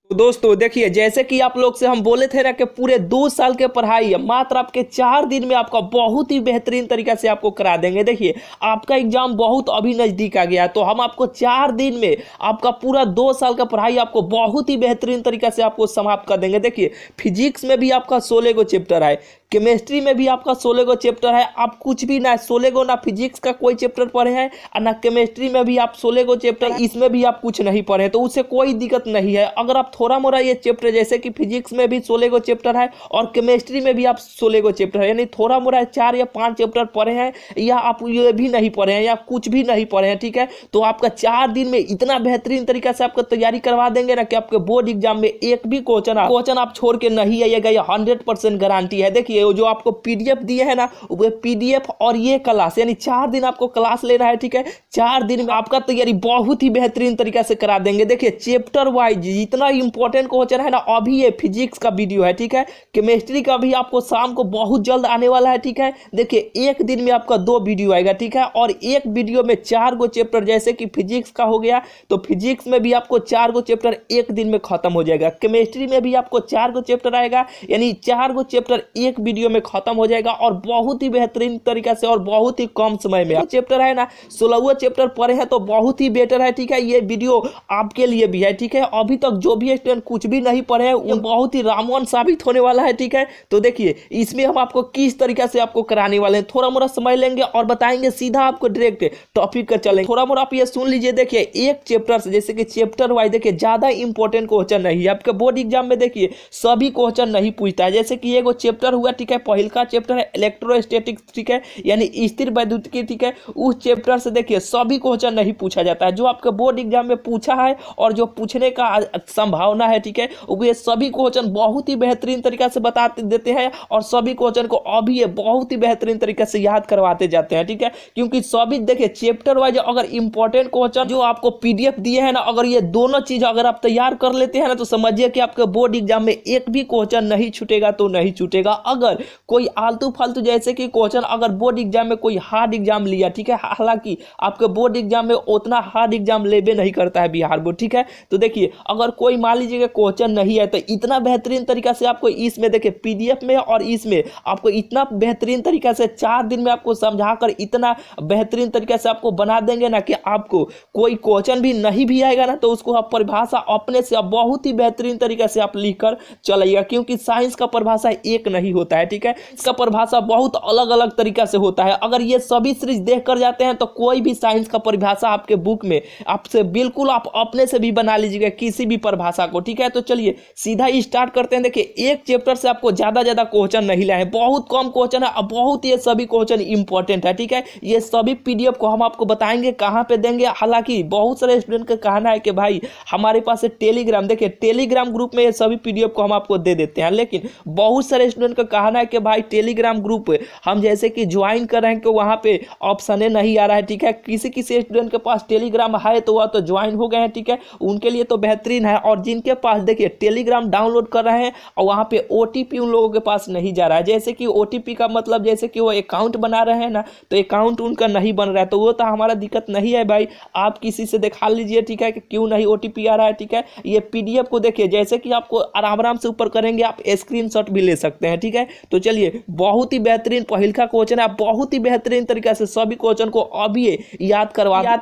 तो दोस्तों देखिए, जैसे कि आप लोग से हम बोले थे ना कि पूरे 2 साल के पढ़ाई मात्र आपके 4 दिन में आपका बहुत ही बेहतरीन तरीका से आपको करा देंगे। देखिए आपका एग्जाम बहुत अभी नजदीक आ गया है, तो हम आपको 4 दिन में आपका पूरा 2 साल का पढ़ाई आपको बहुत ही बेहतरीन तरीका से आपको समाप्त कर देंगे। देखिए फिजिक्स में भी आपका 16 गो चैप्टर है, केमिस्ट्री में भी आपका 16 गो चैप्टर है। आप कुछ भी ना 16 गो ना फिजिक्स का कोई चैप्टर पढ़े हैं और ना केमिस्ट्री में भी आप 16 गो चैप्टर, इसमें भी आप कुछ नहीं पढ़े, तो उससे कोई दिक्कत नहीं है। अगर आप थोड़ा मोड़ा ये चैप्टर, जैसे कि फिजिक्स में भी 16 गो चैप्टर है और केमिस्ट्री में भी आप 16 गो चैप्टर है, यानी थोड़ा मोड़ा 4 या 5 चैप्टर पढ़े हैं या आप ये भी नहीं पढ़े हैं या कुछ भी नहीं पढ़े हैं, ठीक है, तो आपका 4 दिन में इतना बेहतरीन तरीका से आपको तैयारी करवा देंगे ना कि आपके बोर्ड एग्जाम में एक भी क्वेश्चन आप छोड़ के नहीं आइएगा, ये 100% गारंटी है। देखिए जो आपको पीडीएफ दिए है ना, वो पीडीएफ और ये क्लास, यानी 4 दिन आपको क्लास लेना है, ठीक है। 4 दिन में आपका तैयारी बहुत ही बेहतरीन तरीका से करा देंगे। देखिए चैप्टर वाइज जितना इंपॉर्टेंट क्वेश्चन है ना, अभी ये फिजिक्स का वीडियो है, ठीक है, केमिस्ट्री का भी आपको शाम को बहुत जल्द आने वाला है, ठीक है। देखिए एक दिन में आपका 2 वीडियो आएगा, ठीक है, और एक वीडियो में 4 गो चैप्टर, जैसे कि फिजिक्स का हो गया तो फिजिक्स में भी आपको 4 गो चैप्टर एक दिन में खत्म हो जाएगा। केमिस्ट्री में भी आपको 4 गो चैप्टर आएगा, यानी 4 गो चैप्टर एक वीडियो में खत्म हो जाएगा और बहुत ही बेहतरीन तरीका से और बहुत ही कम समय में। चैप्टर है ना 16वां चैप्टर पढ़े हैं तो बहुत ही बेटर है, ठीक है, ये वीडियो आपके लिए भी है, ठीक है। अभी तक जो भी स्टूडेंट कुछ भी नहीं पढ़े हैं वो बहुत ही रामवन साबित होने वाला है, ठीक है। तो देखिए इसमें हम आपको किस तरीका से आपको कराने वाले हैं, थोड़ा मोड़ा समय लेंगे और बताएंगे, सीधा आपको डायरेक्ट टॉपिक पर चलेंगे। थोड़ा मोड़ा आप ये सुन लीजिए। देखिए एक चैप्टर से, जैसे कि चैप्टर वाइज, देखिए ज्यादा इंपॉर्टेंट क्वेश्चन नहीं है आपके बोर्ड एग्जाम में। देखिए सभी क्वेश्चन नहीं पूछता है, जैसे कि एगो चैप्टर हुआ, ठीक है, पहिलका चैप्टर है इलेक्ट्रोस्टैटिक्स, ठीक है, यानी स्थिर वैद्युतिकी, ठीक है, उस चैप्टर से देखिए सभी क्वेश्चन नहीं पूछा जाता है। जो आपके बोर्ड एग्जाम में पूछा है और जो पूछने का संभावना है, ठीक है, वो सभी क्वेश्चन बहुत ही बेहतरीन तरीका से बता देते हैं और सभी क्वेश्चन को अभी ये बहुत ही बेहतरीन तरीके से याद करवाते जाते हैं, ठीक है, क्योंकि सभी देखिए चैप्टर वाइज अगर इंपॉर्टेंट क्वेश्चन जो आपको पीडीएफ दिए हैं ना, अगर ये दोनों चीज अगर आप तैयार कर लेते हैं ना, तो समझिए कि आपके बोर्ड एग्जाम में एक भी क्वेश्चन नहीं छूटेगा, तो नहीं छूटेगा। अगर कोई आलतू फालतू जैसे कि क्वेश्चन अगर बोर्ड एग्जाम में कोई हार्ड एग्जाम लिया, ठीक है, हालांकि आपके बोर्ड एग्जाम में उतना हार्ड एग्जाम लेबे नहीं करता है बिहार बोर्ड, ठीक है, तो देखिए अगर कोई मान लीजिए क्वेश्चन नहीं है तो इतना बेहतरीन तरीका से आपको इसमें देखिए पीडीएफ में और इसमें आपको इतना बेहतरीन तरीका से 4 दिन में आपको समझाकर इतना बेहतरीन तरीके से आपको बना देंगे ना कि आपको कोई क्वेश्चन भी नहीं भी आएगा ना, तो उसको आप परिभाषा अपने से बहुत ही बेहतरीन तरीके से आप लिखकर चलाइएगा, क्योंकि साइंस का परिभाषा एक नहीं होता है, ठीक है, इसका परिभाषा बहुत अलग अलग तरीका से होता है। अगर ये सभी सीरीज देख कर जाते हैं तो कोई भी साइंस का परिभाषा आपके बुक में आपसे बिल्कुल आप अपने से भी बना लीजिएगा किसी भी परिभाषा को, ठीक है। तो चलिए सीधा स्टार्ट करते हैं। देखिए एक चैप्टर से आपको ज्यादा क्वेश्चन नहीं लाए, बहुत कम क्वेश्चन है, बहुत ये सभी क्वेश्चन इंपॉर्टेंट है, ठीक है। ये सभी पीडीएफ को हम आपको बताएंगे कहां पे देंगे। हालांकि बहुत सारे स्टूडेंट का कहना है कि भाई हमारे पास टेलीग्राम, देखिए टेलीग्राम ग्रुप में ये सभी पीडीएफ को हम आपको दे देते हैं, लेकिन बहुत सारे स्टूडेंट का कहना है कि भाई टेलीग्राम ग्रुप हम जैसे कि ज्वाइन कर रहे हैं कि वहां पे ऑप्शन नहीं आ रहा है, ठीक है। किसी किसी स्टूडेंट के पास टेलीग्राम है तो वह तो ज्वाइन हो गए हैं, ठीक है, उनके लिए तो बेहतरीन है। और जिनके पास देखिए टेलीग्राम डाउनलोड कर रहे हैं और वहां पे ओटीपी उन लोगों के पास नहीं जा रहा है, जैसे कि ओटीपी का मतलब जैसे कि वो अकाउंट बना रहे हैं ना, तो अकाउंट उनका नहीं बन रहा है, तो वो तो हमारा दिक्कत नहीं है भाई, आप किसी से दिखा लीजिए, ठीक है, कि क्यों नहीं ओटीपी आ रहा है, ठीक है। ये पीडीएफ को देखिए जैसे कि आपको आराम से ऊपर करेंगे आप स्क्रीनशॉट भी ले सकते हैं, ठीक है। तो चलिए बहुत ही बेहतरीन पहिलका क्वेश्चन है, बहुत ही बेहतरीन तरीके से सभी क्वेश्चन को अभी याद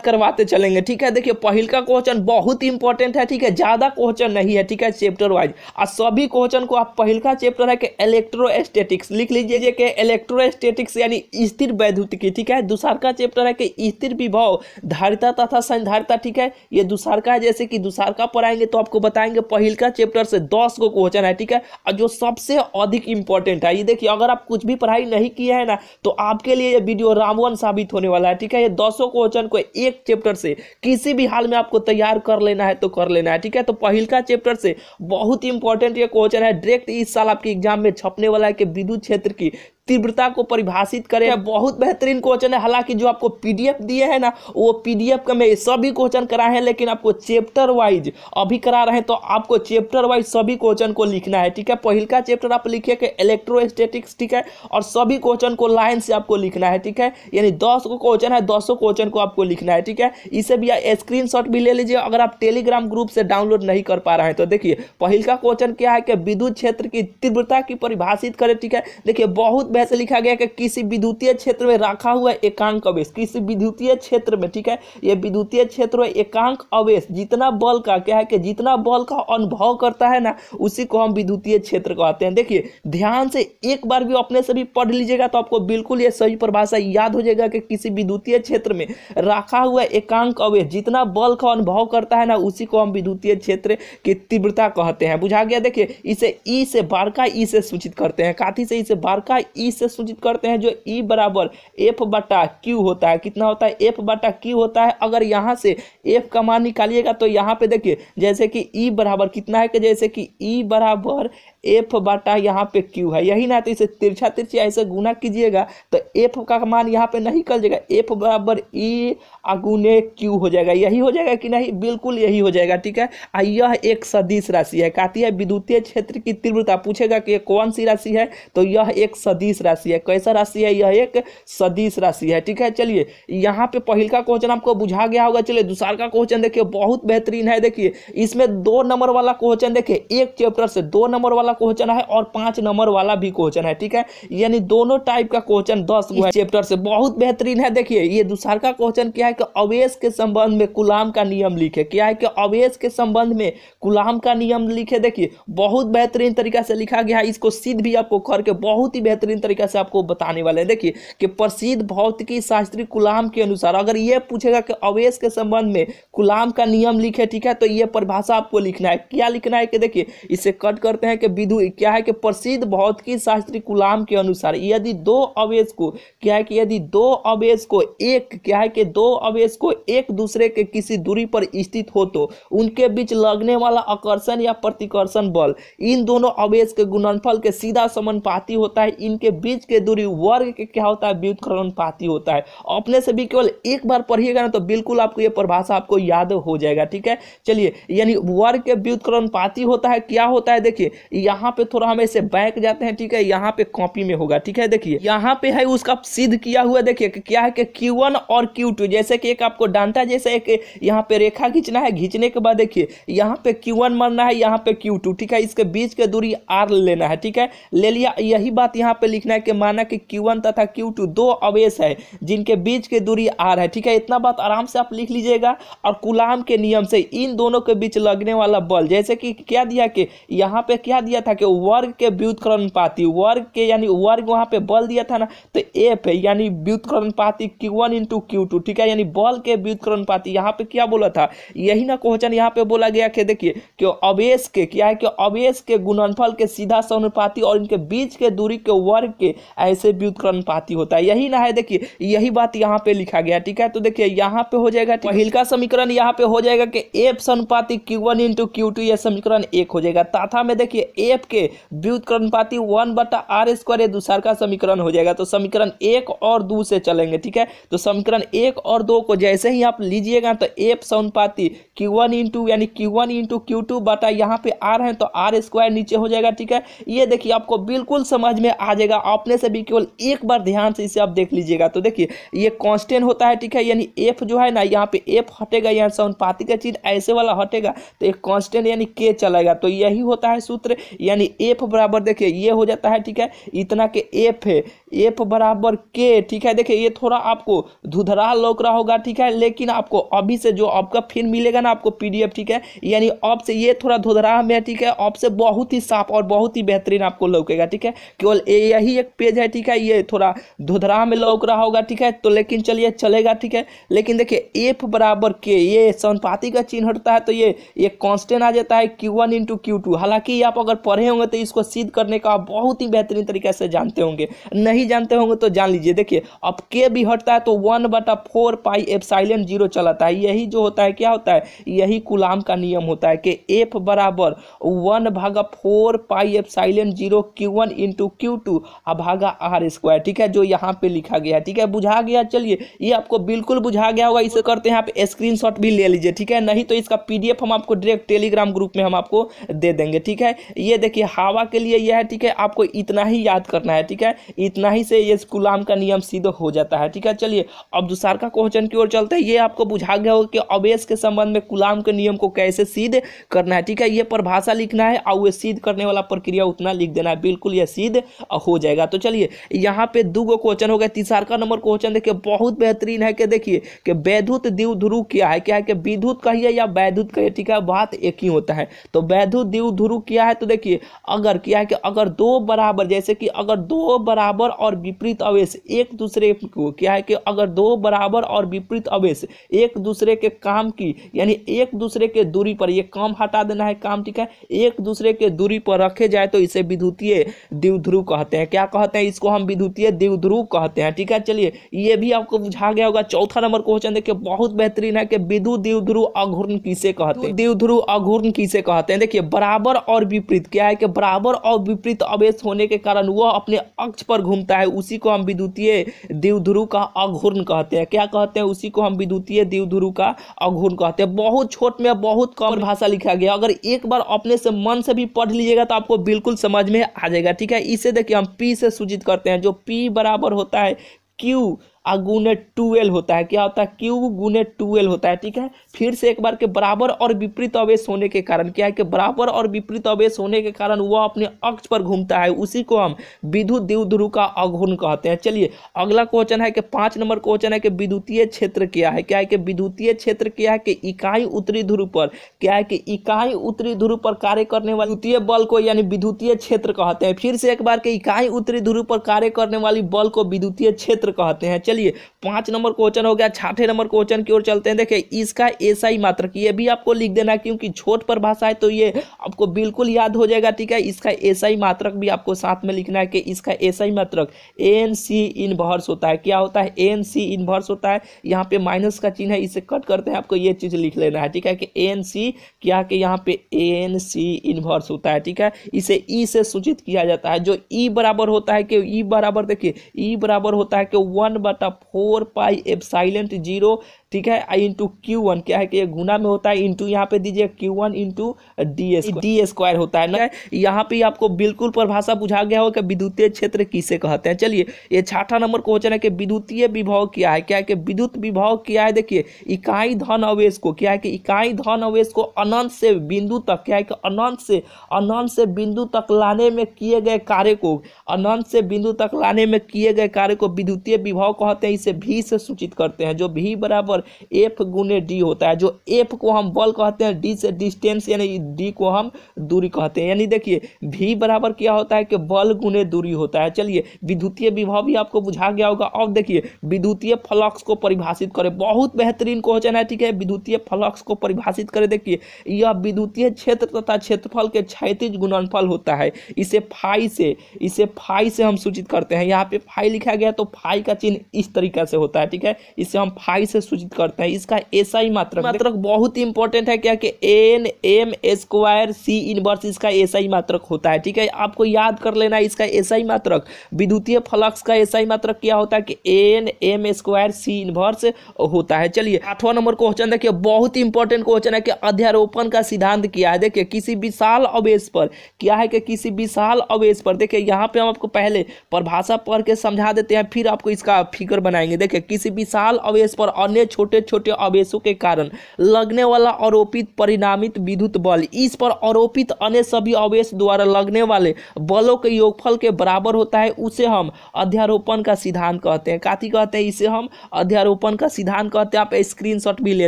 करवाते चलेंगे, ठीक है। देखिए पहिलका क्वेश्चन बहुत ही इंपॉर्टेंट है, ठीक है, ज्यादा क्वेश्चन नहीं है, ठीक है, चैप्टर वाइज। और सभी क्वेश्चन को आप पहिलका चैप्टर है कि इलेक्ट्रोस्टैटिक्स लिख लीजिए कि इलेक्ट्रोस्टैटिक्स यानी स्थिर वैद्युतिकी, ठीक है। दूसरा चैप्टर है कि स्थिर विभव धारिता तथा संधारिता, ठीक है, ये दूसरा है। जैसे कि दूसरा पढ़ाएंगे तो आपको बताएंगे पहिलका चैप्टर से 10 गो क्वेश्चन है, ठीक है, और जो सबसे अधिक इंपॉर्टेंट है, ये देखिए अगर आप कुछ भी पढ़ाई नहीं किए है ना, तो आपके लिए ये वीडियो रामवन साबित होने वाला है, ठीक है। ये 10 क्वेश्चन को एक चैप्टर से किसी भी हाल में आपको तैयार कर लेना है तो कर लेना है, ठीक है। तो पहिलका चैप्टर से बहुत इंपॉर्टेंट ये क्वेश्चन है, डायरेक्ट इस साल आपके एग्जाम में छपने वाला है कि विद्युत क्षेत्र की तीव्रता को परिभाषित करें। बहुत बेहतरीन क्वेश्चन है। हालांकि जो आपको पीडीएफ दिए हैं ना, वो पीडीएफ का में सभी क्वेश्चन कराए हैं, लेकिन आपको चैप्टर वाइज अभी करा रहे हैं, तो आपको चैप्टर वाइज सभी क्वेश्चन को लिखना है। ठीक है, पहला चैप्टर आप लिखिए कि इलेक्ट्रोस्टैटिक्स, ठीक है, और सभी क्वेश्चन को लाइन से आपको लिखना है। ठीक है, यानी 10 को क्वेश्चन है, 10 क्वेश्चन को आपको लिखना है। ठीक है, इसे भी स्क्रीनशॉट भी ले लीजिए अगर आप टेलीग्राम ग्रुप से डाउनलोड नहीं कर पा रहे हैं तो। देखिए पहला क्वेश्चन क्या है कि विद्युत क्षेत्र की तीव्रता की परिभाषित करें। ठीक है, देखिए बहुत बेहतर लिखा गया कि किसी विद्युतीय क्षेत्र में रखा हुआ एकांक आवेश, किसी विद्युतीय क्षेत्र में, ठीक है, ये विद्युतीय क्षेत्र में एकांक आवेश जितना बल का क्या है कि जितना बल का अनुभव करता है ना, उसी को हम विद्युतीय क्षेत्र कहते हैं। देखिए ध्यान से एक बार भी अपने से भी पढ़ लीजिएगा तो आपको बिल्कुल ये सही परिभाषा याद हो जाएगा कि किसी विद्युतीय क्षेत्र में रखा हुआ एकांक आवेश जितना बल का अनुभव करता है ना, उसी को हम विद्युतीय क्षेत्र की तीव्रता कहते हैं। बुझा गया। देखिए इसे ई से बारका ई से सूचित करते हैं, काथी से इसे बारका ई से सूचित करते हैं, जो ई बराबर एफ बटा क्यू होता है। कितना होता है? एफ बटा क्यू होता है। अगर यहाँ से एफ का मान निकालिएगा तो यहाँ पे देखिए जैसे कि ई बराबर कितना है कि जैसे कि ई बराबर एफ बटा यहाँ पे क्यू है, यही ना, तो इसे तिरछा तिरछा ऐसे गुना कीजिएगा तो एफ का मान यहाँ पे नहीं निकल जाएगा, एफ बराबर ई गुने क्यू हो जाएगा। यही हो जाएगा कि नहीं? बिल्कुल यही हो जाएगा। ठीक है, यह एक सदिश राशि है। कहती है विद्युतीय क्षेत्र की तीव्रता, पूछेगा कि कौन सी राशि है, तो यह एक सदिश राशि है। कैसा राशि है? यह एक सदिश राशि है। ठीक है, चलिए यहाँ पे पहले का क्वेश्चन आपको बुझा गया होगा। चलिए दूसरा का क्वेश्चन देखिए, बहुत बेहतरीन है। देखिए इसमें 2 नंबर वाला क्वेश्चन, देखिए एक चैप्टर से 2 नंबर वाला क्वेश्चन है और 5 नंबर वाला भी क्वेश्चन है। ठीक है, यानी दोनों टाइप का क्वेश्चन 10 चैप्टर से, बहुत बेहतरीन है। देखिए ये दूसरा का क्वेश्चन क्या है कि आवेश के संबंध में कूलाम का नियम लिखे। क्या है कि आवेश के संबंध में कूलाम का नियम लिखे। देखिए बहुत बेहतरीन तरीका से लिखा गया है, इसको सिद्ध भी आपको करके बहुत ही बेहतरीन तरीका से आपको बताने वाले हैं। देखिए कि प्रसिद्ध भौतिकी शास्त्री कूलाम के अनुसार, अगर ये पूछेगा कि आवेश के संबंध में कूलाम का नियम लिखे, ठीक है, तो ये परिभाषा आपको लिखना है। क्या लिखना है कि देखिए इसे कट करते हैं कि विद्युत क्या है कि प्रसिद्ध भौतिकी शास्त्री कूलाम के अनुसार यदि 2 आवेश को क्या है कि यदि 2 आवेश को एक क्या है कि 2 आवेश को एक दूसरे के किसी दूरी पर स्थित हो तो उनके बीच लगने वाला आकर्षण या प्रतिकर्षण बल इन दोनों आवेश के गुणनफल के सीधा समानुपाती होता है। इनके बीच के दूरी वर्ग के क्या होता है? व्युत्क्रमानुपाती होता है। अपने से भी केवल एक बार पढ़िएगा ना तो बिल्कुल आपको यह परिभाषा आपको याद हो जाएगा। ठीक है, चलिए यानी वर्ग के व्युत्क्रमानुपाती होता है। क्या होता है? देखिए यहाँ पे थोड़ा हम ऐसे बैक जाते हैं। ठीक है, यहाँ पे कॉपी में होगा। ठीक है, देखिए यहाँ पे है उसका सिद्ध किया हुआ। देखिए क्या है कि Q1 और Q2, जैसे कि एक आपको डांटा जैसे एक यहाँ पे रेखा खींचना है, खींचने के बाद देखिए यहाँ पे Q1 मानना है, यहाँ पे Q2। ठीक है, इसके बीच के दूरी R लेना है। ठीक है, ले लिया। यही बात यहाँ पे लिखना है कि माना कि Q1 तथा Q2 2 आवेश है जिनके बीच के दूरी R है। ठीक है, इतना बात आराम से आप लिख लीजिएगा। और कूलाम के नियम से इन दोनों के बीच लगने वाला बल, जैसे कि क्या दिया कि यहाँ पे क्या दिया था कि वर्ग के व्युत्क्रमानुपाती, वर्ग के यानी वर्ग वहाँ पे बल दिया था ना, तो F है यानी व्युत्क्रमानुपाती Q1 इंटू Q2। ठीक है, यानी बल के व्युत्क्रमानुपाती। यहाँ पे क्या बोला था? यही ना क्वेश्चन यहाँ पे बोला गया कि देखिए कि आवेश के क्या है कि आवेश के गुणनफल के सीधा समानुपाती और इनके बीच के दूरी के वर्ग के ऐसे व्युत्क्रमानुपाती होता है। यही ना है, देखिए यही बात यहाँ पे लिखा गया। ठीक है, तो देखिए यहाँ पे हो जाएगा पहले का समीकरण, यहाँ पे हो जाएगा कि F समानुपाती Q1 इंटू Q2, यह समीकरण 1 हो जाएगा। तथा में देखिए F के व्युत्क्रमानुपाती 1/r², ये दूसरा का समीकरण हो जाएगा। तो समीकरण 1 और 2 से चलेंगे। ठीक है, तो समीकरण 1 और 2 को जैसे ही आप लीजिएगा तो F समानुपाती Q1 इंटू यानी Q1 इंटू Q2 बटा यहाँ पे R है तो R² नीचे हो जाएगा। ठीक है, ये देखिए आपको बिल्कुल समझ में आ जाएगा। अपने से भी केवल एक बार ध्यान से इसे आप देख लीजिएगा। तो देखिए ये कांस्टेंट होता है। ठीक है, यानी F जो है ना, यहाँ पे F हटेगा, यहाँ समानुपाती का चिन्ह ऐसे वाला हटेगा तो एक कांस्टेंट यानी K चलेगा। तो यही होता है सूत्र, यानी F बराबर देखिए ये हो जाता है। ठीक है, इतना के F है, F बराबर K। ठीक है, देखिए ये थोड़ा आपको धुधरा लौक रहा होगा। ठीक है, लेकिन आपको अभी से जो आपका फिर मिलेगा ना आपको PDF, ठीक है, यानी अब से ये थोड़ा धुधरा में, ठीक है, अब से बहुत ही साफ और बहुत ही बेहतरीन आपको लौकेगा। ठीक है, केवल यही एक पेज है। ठीक है, ये थोड़ा धुधरा में लौक रहा होगा। ठीक है, तो लेकिन चलिए चलेगा। ठीक है, लेकिन देखिए F बराबर K, ये समानुपाती का चिन्ह हटता है तो ये कांस्टेंट आ जाता है Q1 इंटू Q2। हालांकि आप अगर पढ़े होंगे तो इसको सिद्ध करने का बहुत ही बेहतरीन तरीके से जानते होंगे, नहीं जानते होंगे तो जान लीजिए। देखिए अब K भी हटता है तो 1/4 पाई एप्सिलॉन 0 चलाता है। यही जो होता है क्या होता है? यही कूलाम का नियम होता है कि F बराबर 1/4 pi epsilon 0 Q1 into Q2 भागा आर स्क्वायर, ठीक है, जो यहाँ पे लिखा गया है, ठीक है, बुझा गया। चलिए ये आपको बिल्कुल बुझा गया होगा, इसे करते हैं यहाँ पे स्क्रीनशॉट भी ले लीजिए, ठीक है, नहीं तो इसका पीडीएफ हम आपको डायरेक्ट टेलीग्राम ग्रुप में हम आपको दे देंगे, ठीक है। ये देखिए हवा के लिए यह है, ठीक है, आपको इतना ही याद करना है, ठीक है, इतना ही से ये कूलाम का नियम सिद्ध हो जाता है, ठीक है। चलिए अब दूसरा का क्वेश्चन की ओर चलते हैं। ये आपको बुझा गया होगा कि आवेश के संबंध में कूलाम के नियम को कैसे सिद्ध करना है, ठीक है, ये परिभाषा लिखना है और वो सिद्ध करने वाला प्रक्रिया उतना लिख देना है, बिल्कुल ये सिद्ध हो जाएगा। तो चलिए यहाँ पे दो क्वेश्चन हो गए। तीसरा का नंबर क्वेश्चन देखिए बहुत बेहतरीन है कि देखिए कि वैद्युत द्विध्रुव क्या है, क्या है कि विद्युत कहिए या वैद्युत कहिए, ठीक है, बात एक ही होता है। तो वैद्युत द्विध्रुव क्या है, तो देखिए अगर क्या है कि अगर दो बराबर, जैसे कि अगर दो बराबर और विपरीत आवेश एक दूसरे को क्या है कि अगर दो बराबर और विपरीत आवेश एक दूसरे के काम की यानी एक दूसरे के दूरी पर, ये काम हटा देना है काम, ठीक है, एक दूसरे के दूरी पर रखे जाए तो इसे विद्युतीय द्विध्रुव कहते हैं। क्या कहते हैं, इसको हम विद्युतीय द्विध्रुव कहते हैं, ठीक है। चलिए ये भी आपको बुझा गया होगा। चौथा नंबर क्वेश्चन देखिए बहुत बेहतरीन है कि विद्युत द्विध्रुव अघूर्ण किसे कहते हैं, द्विध्रुव अघूर्ण किसे कहते हैं। देखिए बराबर और विपरीत क्या है कि बराबर और विपरीत आवेश होने के कारण वह अपने अक्ष पर घूमता है, उसी को हम विद्युतीय द्विध्रुव का अघूर्ण कहते हैं। क्या कहते हैं, उसी को हम विद्युतीय द्विध्रुव का अघूर्ण कहते हैं। बहुत छोट में बहुत कम भाषा लिखा गया, अगर एक बार अपने से मन से भी पढ़ लीजिएगा तो आपको बिल्कुल समझ में आ जाएगा, ठीक है। इसे देखिए हम पी से सूचित करते हैं, जो पी बराबर होता है क्यू गुने 2L होता है। क्या होता है, क्यू गुने 2L होता है, ठीक है। फिर से एक बार के बराबर और विपरीत आवेश होने के कारण क्या है कि बराबर और विपरीत आवेश होने के कारण वह अपने अक्ष पर घूमता है, उसी को हम विद्युत द्विध्रुव का अघूर्ण कहते हैं। चलिए अगला क्वेश्चन है कि 5 नंबर क्वेश्चन है कि विद्युतीय क्षेत्र क्या है। क्या है कि विद्युतीय क्षेत्र क्या है कि इकाई उत्तरी ध्रुव पर क्या है कि इकाई उत्तरी ध्रुव पर कार्य करने वाले विद्युतीय बल को यानी विद्युतीय क्षेत्र कहते हैं। फिर से एक बार के इकाई उत्तरी ध्रुव पर कार्य करने वाली बल को विद्युतीय क्षेत्र कहते हैं। चलिए 5 नंबर क्वेश्चन हो गया। 6ठे नंबर क्वेश्चन की ओर चलते हैं। देखिए इसका एसआई मात्रक, ये भी आपको लिख देना क्योंकि छोट पर भाषा है तो ये आपको बिल्कुल याद हो जाएगा, ठीक है। इसका एसआई मात्रक भी आपको साथ में लिखना है कि इसका एसआई मात्रक एएनसी इनवर्स होता है। क्या होता है, एएनसी इनवर्स होता है। यहाँ पे माइनस का चिन्ह है, इसे कट करते हैं, आपको ये चीज लिख लेना है, ठीक है, कि एएनसी क्या कि यहाँ पे एएनसी इनवर्स होता है, ठीक है। इसे ई से सूचित किया जाता है, जो ई बराबर होता है कि ई बराबर देखिए ई बराबर होता है कि 1/4 पाई एप्सिलॉन 0, ठीक है, आई इंटू Q1 क्या है कि ये गुना में होता है, इंटू यहाँ पे दीजिए Q1 इंटू डी स्क्वायर होता है ना। यहाँ पे आपको बिल्कुल परिभाषा बुझा गया हो कि विद्युतीय क्षेत्र किसे कहते हैं। चलिए ये 6ठा नंबर क्वेश्चन है कि विद्युतीय विभव क्या है। क्या है कि विद्युत विभव क्या है, देखिए इकाई धन आवेश को क्या है कि इकाई धन आवेश को अनंत से बिंदु तक क्या है कि अनंत से बिंदु तक लाने में किए गए कार्य को अनंत से बिंदु तक लाने में किए गए कार्य को विद्युतीय विभव कहते हैं। इसे भी से सूचित करते हैं, जो भी बराबर एफ गुने डी होता है, जो एफ को हम बल कहते हैं, डी से डिस्टेंस यानी डी को हम दूरी कहते हैं। यानी देखिए भी बराबर क्या होता है कि बल गुने दूरी होता है। चलिए विद्युतीय विभव भी आपको बुझा गया होगा। अब देखिए विद्युतीय फ्लक्स को परिभाषित करें, बहुत बेहतरीन क्वेश्चन है, ठीक है। विद्युतीय फ्लक्स को परिभाषित करें, देखिए यह विद्युतीय क्षेत्र तथा क्षेत्रफल के क्षैतिज गुणनफल होता है। इसे फाई से हम सूचित करते हैं। यहाँ पे फाई लिखा गया तो फाई का चिन्ह इस तरीका से होता है, ठीक है। इसे हम फाई से सूचित करते हैं। इसका एसआई मात्रक बहुत ही इंपॉर्टेंट है, क्या कि N M square C inverse इसका एसआई मात्रक होता है, ठीक है। आपको याद कर लेना इसका एसआई मात्रक। विद्युतीय फ्लक्स का एसआई मात्रक क्या होता है कि N M square C inverse होता है। चलिए 8वां नंबर क्वेश्चन देखिए बहुत ही इंपॉर्टेंट क्वेश्चन है कि अध्यारोपण का सिद्धांत क्या है। देखिए किसी विशाल आवेश पर क्या है कि किसी विशाल आवेश पर, देखिए यहाँ पे हम आपको पहले परिभाषा पढ़ के समझा देते हैं, फिर आपको इसका फिगर बनाएंगे। देखिए किसी विशाल आवेश पर अन्य छोटे छोटे आवेशों के कारण लगने वाला आरोपित परिणामित विद्युत बल इस पर आरोपित अन्य सभी आवेश द्वारा लगने वाले बलों के योगफल के बराबर होता है, उसे हम अध्यारोपण का सिद्धांत कहते हैं। काती कहते हैं, इसे हम अध्यारोपण का सिद्धांत कहते हैं। आप स्क्रीनशॉट भी ले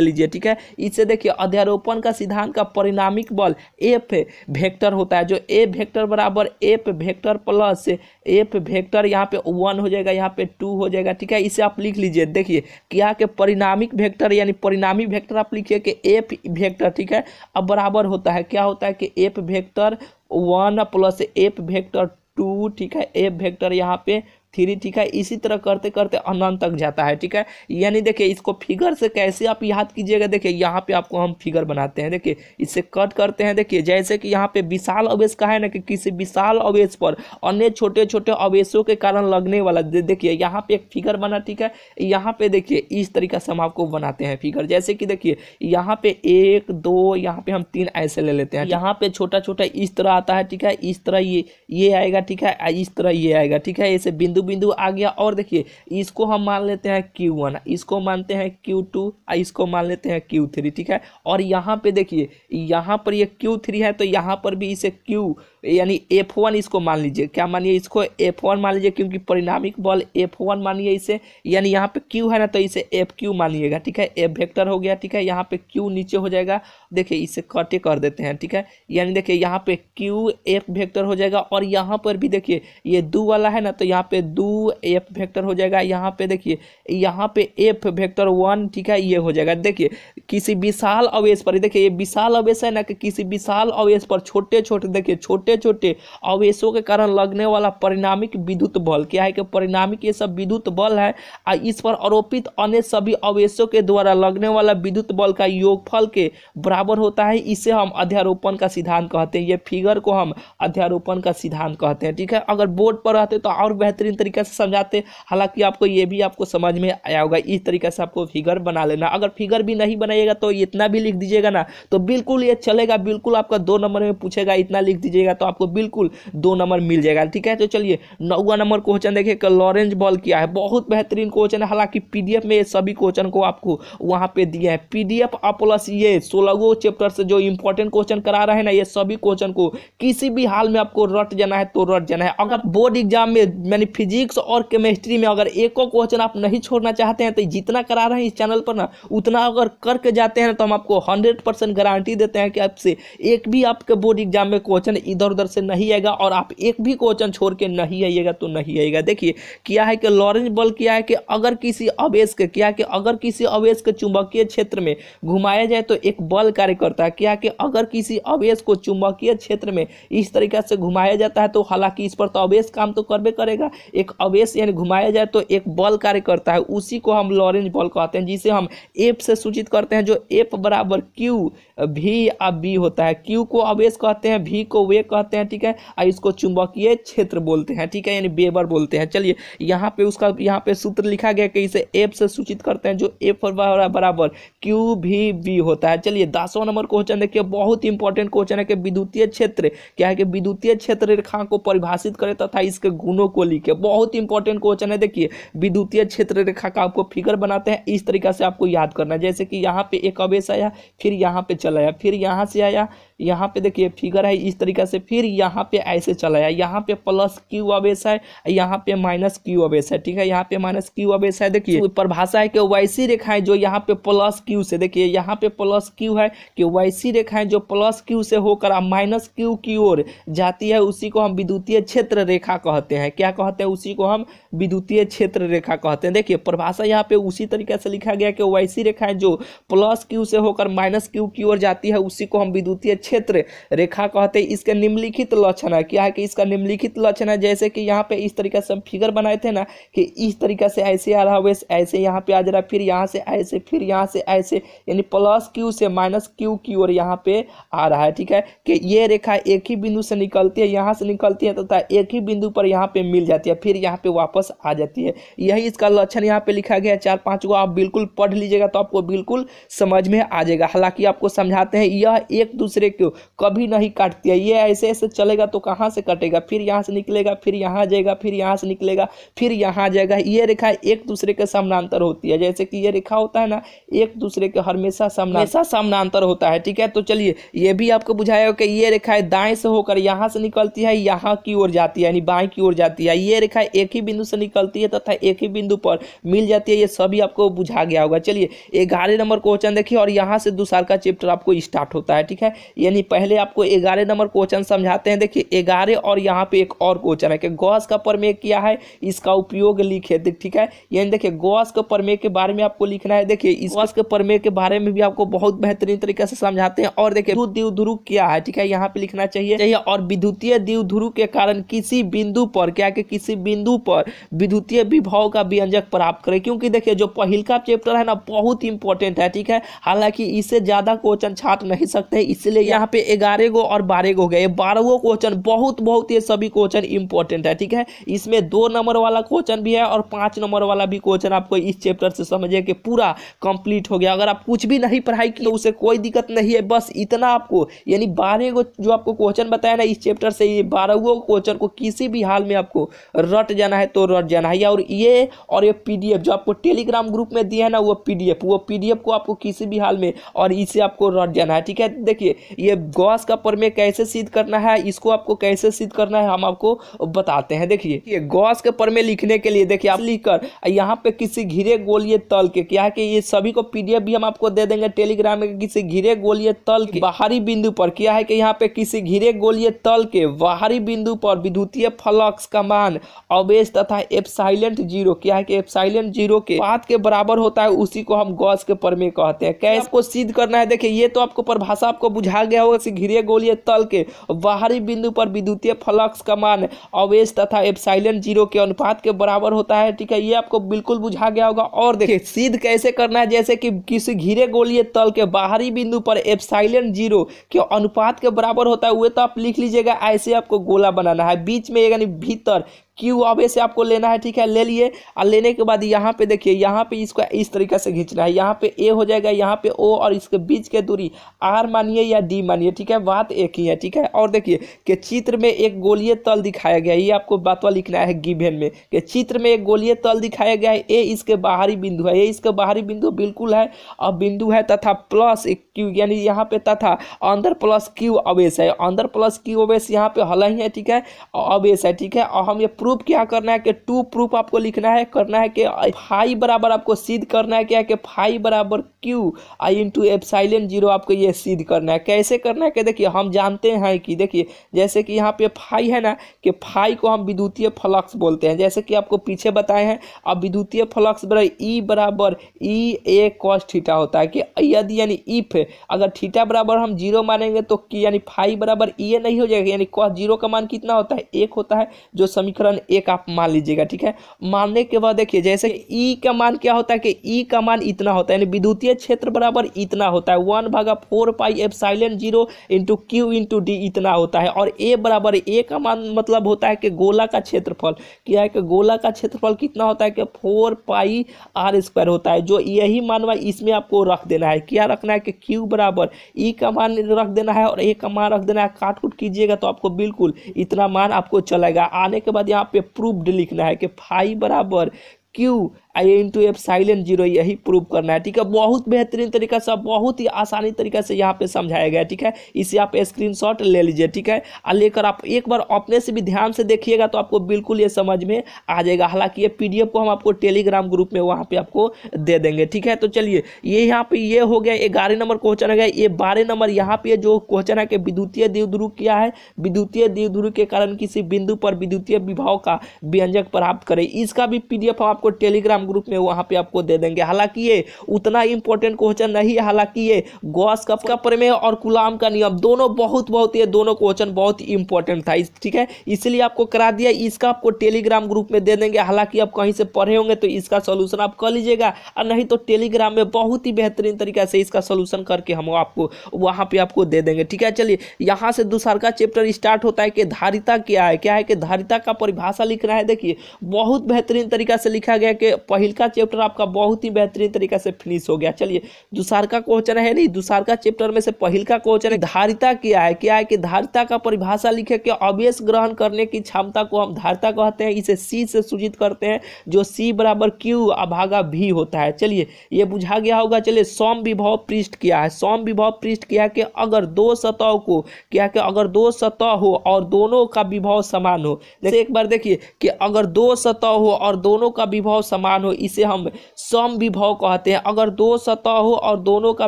लीजिए, ठीक है। इसे देखिए अध्यारोपण का सिद्धांत का परिणामिक बल एफ वेक्टर होता है, जो ए वेक्टर बराबर F vector plus F vector यहाँ पे 1 हो जाएगा, यहाँ पे 2 हो जाएगा, ठीक है। इसे आप लिख लीजिए। देखिए क्या के परिणामिक वेक्टर यानी परिणामी वेक्टर आप लिखिए कि एफ वेक्टर, ठीक है, अब बराबर होता है क्या होता है कि F vector 1 plus F vector 2, ठीक है, एफ वेक्टर यहाँ पे 3, ठीक है। इसी तरह करते करते अनंत तक जाता है, ठीक है। यानी देखिए इसको फिगर से कैसे आप याद कीजिएगा, देखिए यहाँ पे आपको हम फिगर बनाते हैं, देखिए इससे कट करते हैं। देखिए जैसे कि यहाँ पे विशाल अवेश का है ना, कि किसी विशाल अवेश पर अन्य छोटे छोटे अवेशों के कारण लगने वाला, देखिए यहाँ पे एक फिगर बना, ठीक है। यहाँ पे देखिए इस तरीके से हम आपको बनाते हैं फिगर, जैसे कि देखिए यहाँ पे 1 2, यहाँ पे हम 3 ऐसे ले लेते हैं। यहाँ पे छोटा छोटा इस तरह आता है, ठीक है। इस तरह ये आएगा, ठीक है। इस तरह ये आएगा, ठीक है। ऐसे बिंदु बिंदु आ गया। और देखिए इसको हम मान लेते हैं Q1, इसको मानते हैं Q2, इसको मान लेते हैं Q3, ठीक है। और यहाँ पे देखिए यहाँ पर ये Q3 है, तो यहाँ पर भी इसे Q यानी F1 इसको मान लीजिए। क्या मानिए, इसको F1 मान लीजिए, क्योंकि परिणामिक बल F1 मानिए इसे। यानी यहाँ पे Q है ना, तो इसे FQ मानिएगा, ठीक है। F वेक्टर हो गया, ठीक है। यहाँ पे Q नीचे हो जाएगा, देखिए इसे कटे कर देते हैं, ठीक है। यानी देखिए यहाँ पे Q F वेक्टर हो जाएगा। और यहाँ पर भी देखिए ये 2 वाला है ना, तो यहाँ पे 2 F वेक्टर हो जाएगा। यहाँ पे देखिए यहाँ पे F वेक्टर 1, ठीक है, ये हो जाएगा। देखिए किसी विशाल अवेश पर, देखिए ये विशाल अवेश है ना, कि किसी विशाल अवेश पर छोटे छोटे, देखिए छोटे छोटे अवेशों के कारण लगने वाला परिणामिक विद्युत बल क्या है, कि परिणामिक ये सब विद्युत बल है। इस पर आरोपित अन्य सभी अवेशों के द्वारा लगने वाला विद्युत बल का योगफल के बराबर होता है। इसे हम अध्यारोपण का सिद्धांत कहते हैं। ये फिगर को हम अध्यारोपण का सिद्धांत कहते हैं, ठीक है। अगर बोर्ड पर रहते तो और बेहतरीन तरीके से समझाते, हालांकि आपको ये भी आपको समझ में आया होगा। इस तरीके से आपको फिगर बना लेना। अगर फिगर भी नहीं बनाइएगा तो इतना भी लिख दीजिएगा ना, तो बिल्कुल ये चलेगा, बिल्कुल आपका 2 नंबर में पूछेगा, इतना लिख दीजिएगा तो आपको बिल्कुल 2 नंबर मिल जाएगा, ठीक है। तो चलिए 9वां नंबर क्वेश्चन देखिए कि लॉरेंज बल क्या है। बहुत बेहतरीन क्वेश्चन है, हालांकि पीडीएफ में ये सभी क्वेश्चन को आपको वहां पे दिए हैं। पीडीएफ प्लस ये 16 चैप्टर से जो इंपॉर्टेंट क्वेश्चन करा रहे हैं ना, ये सभी क्वेश्चन को किसी भी हाल में आपको रट जाना है तो रट जाना है। अगर बोर्ड एग्जाम में यानी फिजिक्स और केमिस्ट्री में अगर एक को क्वेश्चन आप नहीं छोड़ना चाहते हैं, तो जितना करा रहे हैं इस चैनल पर ना, उतना अगर करके जाते हैं तो हम आपको 100% गारंटी देते हैं कि आपसे एक भी आपके बोर्ड एग्जाम में क्वेश्चन इधर उधर से नहीं आएगा। और आप एक भी क्वेश्चन छोड़ के नहीं आइएगा तो नहीं आएगा। देखिए क्या है कि लॉरेंज बल क्या है, कि अगर किसी अवेश के क्या कि अगर किसी अवेश के चुंबकीय क्षेत्र में घुमाया जाए तो एक बल कार्य करता है। क्या कि अगर किसी अवेश को चुंबकीय क्षेत्र में इस तरीके से घुमाया जाता है, तो हालांकि इस पर तो अवेश काम तो करबे करेगा, एक अवेश यानी घुमाया जाए तो एक बल कार्य करता है, उसी को हम लॉरेंज बल कहते हैं, जिसे हम F से सूचित करते हैं, जो F बराबर Q V अब B होता है। Q को अवेश कहते हैं, V को वेग कहते हैं, ठीक है। और इसको चुंबकीय क्षेत्र बोलते हैं, ठीक है, यानी वेबर बोलते हैं। चलिए यहाँ पे उसका यहाँ पे सूत्र लिखा गया कि इसे F से सूचित करते हैं, जो F बराबर Q V B होता है। चलिए 10वां नंबर क्वेश्चन देखिए, बहुत इंपॉर्टेंट क्वेश्चन है कि विद्युतीय क्षेत्र क्या है, कि विद्युतीय क्षेत्र रेखा को परिभाषित करे तथा इसके गुणों को लिखे। बहुत इंपॉर्टेंट क्वेश्चन है। देखिए विद्युतीय क्षेत्र रेखा का आपको फिगर बनाते हैं, इस तरीके से आपको याद करना है। जैसे कि यहाँ पे एक अवेश आया, फिर यहाँ पे चला आया, फिर यहाँ से आया, यहाँ पे देखिए फिगर है इस तरीके से, फिर यहाँ पे ऐसे चला आया, यहाँ पे प्लस Q अवेश है, यहाँ पे माइनस Q अवेश है, ठीक है। यहाँ पे माइनस Q अवेश है। देखिए परिभाषा है कि वैसी रेखाएं जो यहाँ पे प्लस Q से, देखिए यहाँ पे प्लस Q है, कि वैसी रेखाएं जो प्लस Q से होकर माइनस Q की ओर जाती है, उसी को हम विद्युतीय क्षेत्र रेखा कहते हैं। क्या कहते हैं, उसी को हम विद्युतीय क्षेत्र रेखा कहते हैं। देखिए परिभाषा यहाँ पे उसी तरीके से लिखा गया कि वैसी रेखाएं जो प्लस Q से होकर माइनस Q की ओर जाती है, उसी को हम विद्युतीय क्षेत्र रेखा कहते हैं। इसके निम्नलिखित लक्षण है, क्या है कि इसका निम्नलिखित लक्षण है, जैसे कि यहाँ पे इस तरीके से हम फिगर बनाए थे ना, कि इस तरीके से ऐसे आ रहा है, ऐसे यहाँ पे आ जा रहा है, फिर यहाँ से ऐसे, फिर यहाँ से ऐसे, यानी प्लस Q से माइनस Q की ओर यहाँ पे आ रहा है, ठीक है। कि ये रेखा एक ही बिंदु से निकलती है, यहाँ से निकलती है तथा एक ही बिंदु पर यहाँ पे मिल जाती है, फिर यहाँ पे वापस आ जाती है। यही इसका लक्षण यहाँ पे लिखा गया है। 4-5 को आप बिल्कुल पढ़ लीजिएगा तो आपको बिल्कुल समझ में आ जाएगा। हालांकि आपको समझाते हैं, यह एक दूसरे को कभी नहीं काटती है। ये ऐसे ऐसे चलेगा तो कहाँ से कटेगा, फिर यहाँ से निकलेगा, फिर यहाँ जाएगा, फिर यहाँ से निकलेगा, फिर यहाँ जाएगा। ये रेखा एक दूसरे के समानांतर होती है, जैसे कि ये रेखा होता है ना, एक दूसरे के हमेशा समानांतर होता है, ठीक है। तो चलिए ये भी आपको बुझाया कि ये रेखाएं दाएं से होकर यहाँ से निकलती है, यहाँ की ओर जाती है, यानी बाएं की ओर जाती है। ये रेखा एक ही बिंदु से निकलती है तथा एक ही बिंदु पर मिल जाती है। ये सभी आपको बुझा गया होगा। चलिए 11 नंबर क्वेश्चन देखिए, और यहाँ से दूसरा का चैप्टर आपको स्टार्ट होता है, ठीक है। यानी पहले आपको 11 नंबर क्वेश्चन समझाते हैं। देखिए 11 और यहाँ पे एक और क्वेश्चन है कि गॉस का प्रमेय क्या है, इसका उपयोग लिखे, ठीक है। यानी देखिए गॉस के प्रमेय के बारे में आपको लिखना है। देखिए इस गॉस के प्रमेय के बारे में भी आपको बहुत बेहतरीन तरीके से समझाते हैं। और देखिए द्विध्रुव क्या है, ठीक है, यहाँ पे लिखना चाहिए। और विद्युतीय द्विध्रुव के कारण किसी बिंदु पर क्या कि किसी बिंदु पर विद्युतीय विभव का व्यंजक प्राप्त करें। क्योंकि देखिए जो पहिलका चैप्टर है ना बहुत इंपॉर्टेंट है, ठीक है। हालांकि इससे ज्यादा क्वेश्चन छाट नहीं सकते, इसलिए यहाँ पे 11 गो और 12 गो गए, 12 क्वेश्चन बहुत ये सभी क्वेश्चन इंपॉर्टेंट है, ठीक है। इसमें 2 नंबर वाला क्वेश्चन भी है और 5 नंबर वाला भी क्वेश्चन आपको इस चैप्टर से समझिए कि पूरा कंप्लीट हो गया। अगर आप कुछ भी नहीं पढ़ाई की तो उसे कोई दिक्कत नहीं है, बस इतना आपको यानी 12 गो जो आपको क्वेश्चन बताया ना इस चैप्टर से, ये 12 क्वेश्चन को किसी भी हाल में आपको रट जाना है तो रट जाना है। और ये पीडीएफ जो आपको टेलीग्राम ग्रुप में दिया है ना वो पीडीएफ को आपको किसी भी हाल में और इसे आपको रट जाना है, ठीक है। देखिए ये गॉस का प्रमेय कैसे सिद्ध करना है, इसको आपको कैसे सिद्ध करना है हम आपको बताते हैं। देखिए ये गॉस के प्रमेय लिखने के लिए देखिए आप लिखकर यहाँ पे किसी घिरे गोलीय तल के क्या है कि ये सभी को पीडीएफ भी हम आपको दे देंगे टेलीग्राम में, किसी घिरे गोलीय तल के बाहरी बिंदु पर क्या है कि यहाँ पे किसी घिरे गोलीय तल के बाहरी बिंदु पर विद्युतीय फ्लक्स का मान अवेश तथा एप्सिलॉन 0 क्या है कि एप्सिलॉन 0 के पाथ के बराबर होता है, उसी को हम गॉस के प्रमेय कहते हैं। कैसे आपको सिद्ध करना है देखिए, ये तो आपको परिभाषा आपको बुझा गया होगा। किसी घिरे गोलीय तल के बाहरी बिंदु पर विद्युतीय फ्लक्स का मान अवेश तथा एप्सिलॉन 0 के अनुपात के बराबर होता है, ठीक है। ये आपको बिल्कुल बुझा गया होगा। और देखिए सिद्ध कैसे करना है, जैसे कि किसी घिरे गोलीय तल के बाहरी बिंदु पर एप्सिलॉन 0 के अनुपात के बराबर होता है, वो तो आप लिख लीजिएगा। ऐसे आपको गोला बनाना है, बीच में यानी भीतर क्यू अब से आपको लेना है, ठीक है। ले लिए और लेने के बाद यहाँ पे देखिए यहाँ पे इसको इस तरीके से खींचना है, यहाँ पे ए हो जाएगा, यहाँ पे ओ, और इसके बीच के दूरी आर मानिए या डी मानिए, ठीक है। बात एक ही है, ठीक है। और देखिए कि चित्र में एक गोलीय तल दिखाया गया है, ये आपको बातवा लिखना है गिवन में कि चित्र में एक गोलीय तल दिखाया गया है, ए इसके बाहरी बिंदु है, ये इसके बाहरी बिंदु बिल्कुल है और बिंदु है तथा प्लस क्यू यानी यहाँ पे तथा अंदर प्लस क्यू अवेश है, अंदर प्लस क्यू अवेश यहाँ पे हल ही है, ठीक है, अवेश है, ठीक है। और हम ये प्रूफ क्या करना है कि टू प्रूफ आपको लिखना है, करना है कि फाई बराबर आपको सिद्ध करना है क्या कि फाई बराबर क्यू आई इंटू एप्सिलॉन 0 आपको ये सिद्ध करना है। कैसे करना है कि देखिए हम जानते हैं कि देखिए जैसे कि यहाँ पे फाई है ना कि फाई को हम विद्युतीय फ्लक्स बोलते हैं, जैसे कि आपको पीछे बताए हैं। अब विद्युतीय फ्लक्स बराबर ई ए कॉस थीटा होता है कि यदि यानी इफ अगर थीटा बराबर हम 0 मानेंगे तो यानी फाई बराबर ई नहीं हो जाएगा, यानी कॉस 0 का मान कितना होता है 1 होता है, जो समीकरण 1 आप मान लीजिएगा, ठीक है। मानने के बाद देखिए जैसे ई का मान क्या होता है कि ई का मान इतना होता है, यानी विद्युतीय क्षेत्र बराबर इतना होता है 1/4 pi epsilon 0 into Q into D इतना होता है। और ए बराबर ए का मान मतलब होता है कि गोला का क्षेत्रफल क्या है कि गोला का क्षेत्रफल कितना होता है कि 4 पाई आर स्क्वायर होता है, जो यही मानवा इसमें आपको रख देना है। क्या रखना है कि क्यू बराबर ई का मान रख देना है और ए का मान रख देना है। काट कूट कीजिएगा तो आपको बिल्कुल इतना मान आपको चलेगा। आने के बाद यहाँ पे प्रूफ्ड लिखना है कि फाई बराबर क्यू आई इंटू एप्सिलॉन 0 यही प्रूव करना है, ठीक है। बहुत बेहतरीन तरीका से बहुत ही आसानी तरीके से यहाँ पे समझाया गया है, ठीक है। इसे आप स्क्रीनशॉट ले लीजिए, ठीक है। और लेकर आप एक बार अपने से भी ध्यान से देखिएगा तो आपको बिल्कुल ये समझ में आ जाएगा। हालांकि ये पीडीएफ को हम आपको टेलीग्राम ग्रुप में वहाँ पे आपको दे देंगे, ठीक है। तो चलिए ये यहाँ पे ये हो गया 11 नंबर क्वेश्चन हो गया। ये 12 नंबर यहाँ पे जो क्वेश्चन है कि विद्युतीय द्विध्रुव क्या है, विद्युतीय द्विध्रुव के कारण किसी बिंदु पर विद्युतीय विभव का व्यंजक प्राप्त करें, इसका भी पीडीएफ आपको टेलीग्राम ग्रुप में वहां पे आपको दे देंगे। हालांकि ये उतना इंपॉर्टेंट क्वेश्चन नहीं है, हालांकि ये गॉस का प्रमेय और कूलॉम का नियम दोनों बहुत ये दोनों क्वेश्चन बहुत इंपॉर्टेंट था, ठीक है। इसलिए आपको करा दिया, इसका आपको टेलीग्राम ग्रुप में दे देंगे। हालांकि आप कहीं से पढ़े होंगे तो इसका सोल्यूशन आप कर लीजिएगा, और नहीं तो टेलीग्राम में बहुत ही बेहतरीन तरीका से इसका सोल्यूशन करके हम आपको वहां पे आपको दे देंगे, ठीक है। चलिए यहाँ से दूसरा का चैप्टर स्टार्ट होता है कि धारिता क्या है कि धारिता का परिभाषा लिखना है। देखिए बहुत बेहतरीन तरीका से लिखा गया कि पहिलका चैप्टर आपका बहुत ही बेहतरीन तरीका से फिनिश हो गया। चलिए दूसरा का क्वेश्चन है, नहीं दूसरा का चैप्टर में से पहिलका क्वेश्चन है धारिता क्या है कि धारिता का परिभाषा लिखे कि आवेश ग्रहण करने की क्षमता को हम धारिता कहते हैं। इसे सी से सूचित करते हैं, जो सी बराबर क्यू भागा भी होता है। चलिए ये बुझा गया होगा। चलिए सौम विभव पृष्ठ क्या है, सौम विभव पृष्ठ क्या है कि अगर दो सतह को क्या है कि अगर दो सतह हो और दोनों का विभव समान हो। जैसे एक बार देखिए कि अगर दो सतह हो और दोनों का विभव समान समान हो इसे हम सम विभव कहते हैं। अगर दो सतह हो और दोनों का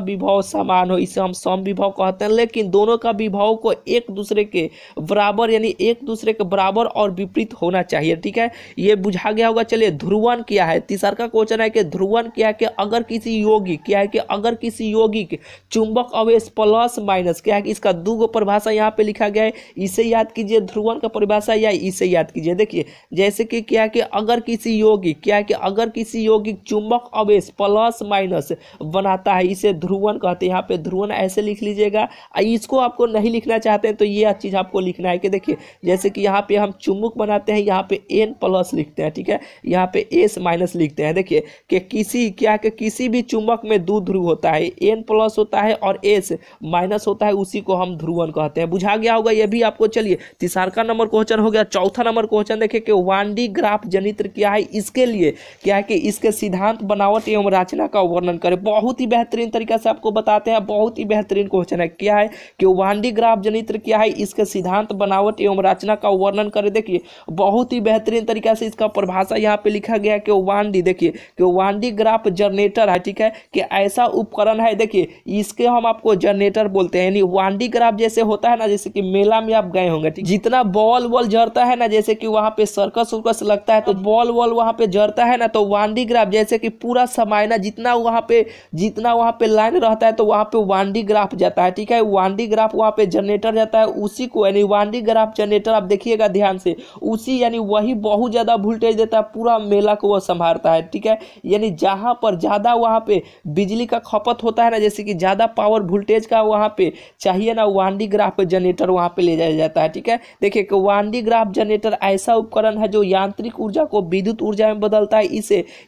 विभव समान हो इसे हम सम विभव कहते हैं। लेकिन दोनों का विभव को एक दूसरे के बराबर यानी एक दूसरे के बराबर और विपरीत होना चाहिए, ठीक है, ये बुझा गया होगा। चलिए ध्रुवन क्या है, तीसरा का क्वेश्चन है कि ध्रुवन क्या है कि अगर किसी यौगिक क्या है कि अगर किसी यौगिक चुंबक आवेश प्लस माइनस क्या है कि इसका दो गो परिभाषा यहाँ पे लिखा गया है, इसे याद कीजिए ध्रुवन का परिभाषा या इसे याद कीजिए। देखिए जैसे कि क्या है कि अगर किसी यौगिक क्या है कि अगर किसी यौगिक चुंबक आवेश प्लस माइनस बनाता है इसे ध्रुवन कहते हैं। यहाँ पे ध्रुवन ऐसे लिख लीजिएगा। इसको आपको नहीं लिखना चाहते हैं तो ये चीज आपको लिखना है कि देखिए जैसे कि यहाँ पे हम चुंबक बनाते हैं यहाँ पे N प्लस लिखते हैं, ठीक है, यहाँ पे S माइनस लिखते हैं। देखिए कि किसी क्या कि किसी भी चुंबक में दो ध्रुव होता है, N प्लस होता है और S माइनस होता है, उसी को हम ध्रुवन कहते हैं। बुझा गया होगा ये भी आपको। चलिए तीसरा नंबर क्वेश्चन हो गया। चौथा नंबर क्वेश्चन देखिए कि वांडी ग्राफ जनित्र क्या है, इसके लिए क्या है कि इसके सिद्धांत बनावट एवं रचना का वर्णन करें। बहुत ही बेहतरीन तरीके से आपको बताते हैं, बहुत ही बेहतरीन क्वेश्चन है। क्या है कि वांडी ग्राफ जनित्र क्या है, इसके सिद्धांत बनावट एवं रचना का वर्णन करें। देखिए बहुत ही बेहतरीन तरीके से इसका परिभाषा यहाँ पे लिखा गया है कि वांडी देखिए कि वांडी ग्राफ जनरेटर है, ठीक है, कि ऐसा उपकरण है। देखिए इसके हम आपको जनरेटर बोलते हैं, यानी वांडी ग्राफ जैसे होता है ना, जैसे कि मेला में आप गए होंगे, ठीक, जितना बॉल वॉल जड़ता है ना, जैसे कि वहां पे सर्कस उर्कस लगता है तो बॉल वॉल वहां पे जड़ता है ना, तो वांडी ग्राफ जैसे कि पूरा समय ना जितना वहां पे लाइन रहता है तो वहां पे वांडी ग्राफ जाता है, ठीक है, वांडी ग्राफ वहां पे जनरेटर जाता है, उसी को यानी वांडी ग्राफ जनरेटर आप देखिएगा ध्यान से, उसी यानी वही बहुत ज्यादा वोल्टेज देता है, पूरा मेला को वो संभालता है, ठीक है, यानी जहां पर ज्यादा वहां पे बिजली का खपत होता है ना, जैसे कि ज्यादा पावर वोल्टेज का वहां पे चाहिए ना, वांडी ग्राफ जनरेटर वहां पे ले जाया जाता है, ठीक है। देखिए कि वांडी ग्राफ जनरेटर ऐसा उपकरण है जो यांत्रिक ऊर्जा को विद्युत ऊर्जा में बदलता है।